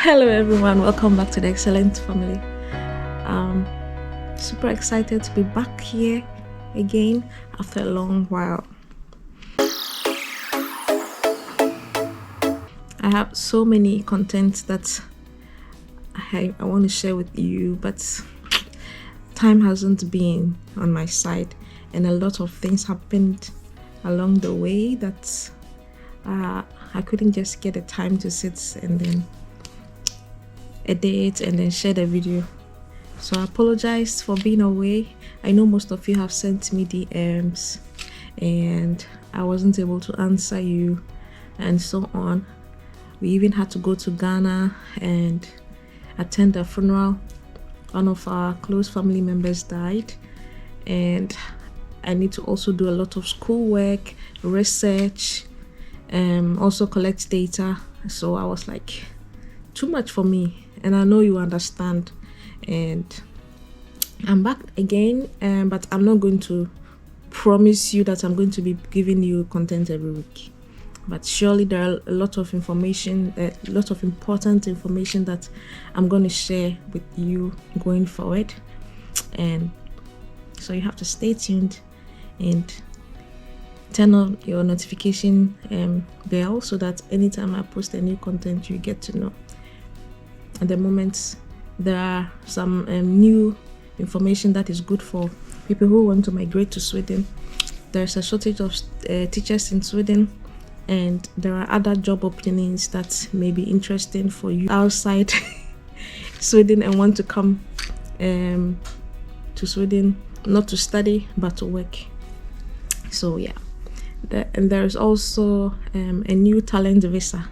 Hello everyone, welcome back to the Excellent Family. Super excited to be back here again after a long while. I have so many content that I want to share with you, but time hasn't been on my side, and a lot of things happened along the way that I couldn't just get the time to sit and then edit and then share the video. So I apologize for being away. I know most of you have sent me DMs and I wasn't able to answer you and so on. We even had to go to Ghana and attend a funeral. One of our close family members died, and I need to also do a lot of schoolwork, research, also collect data. So I was like, too much for me, and I know you understand. And I'm back again, but I'm not going to promise you that I'm going to be giving you content every week. But surely there are a lot of information, a lot of important information that I'm going to share with you going forward. And so you have to stay tuned and turn on your notification bell so that anytime I post a new content, you get to know. At the moment, there are some new information that is good for people who want to migrate to Sweden. There's a shortage of teachers in Sweden, and there are other job openings that may be interesting for you outside Sweden and want to come to Sweden, not to study but to work. So yeah, and there's also a new talent visa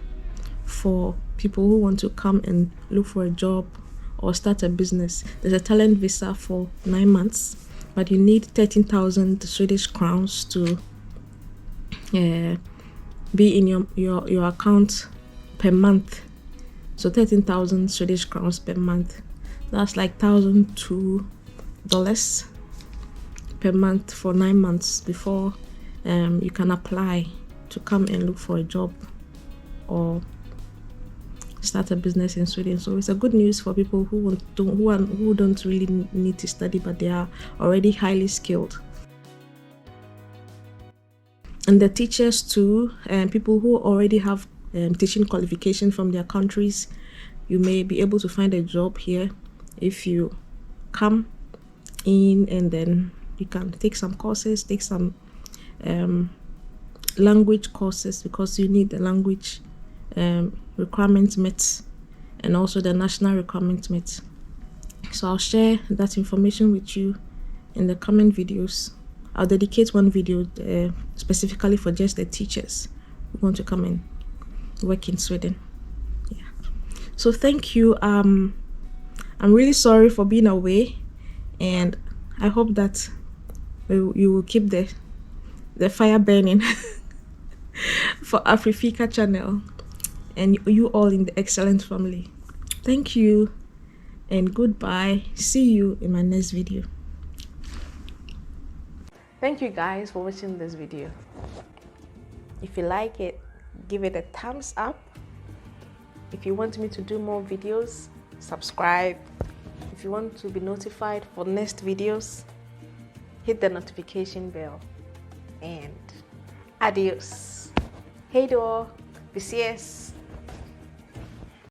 for people who want to come and look for a job or start a business. There's a talent visa for 9 months, but you need 13,000 Swedish crowns to be in your account per month. So 13,000 Swedish crowns per month. That's like $1,002 per month for 9 months before you can apply to come and look for a job or start a business in Sweden. So it's a good news for people who don't really need to study, but they are already highly skilled. And the teachers too, and people who already have teaching qualification from their countries, you may be able to find a job here if you come in, and then you can take some courses, take some language courses, because you need the language requirements met and also the national requirements met. So I'll share that information with you in the coming videos. I'll dedicate one video specifically for just the teachers who want to come and work in Sweden. Yeah. So thank you. I'm really sorry for being away, and I hope that you will keep the fire burning for Afrifika channel and you all in the Excellent Family. Thank you and goodbye. See you in my next video. Thank you guys for watching this video. If you like it, give it a thumbs up. If you want me to do more videos, subscribe. If you want to be notified for next videos, hit the notification bell. And adios. Hey do, BCS.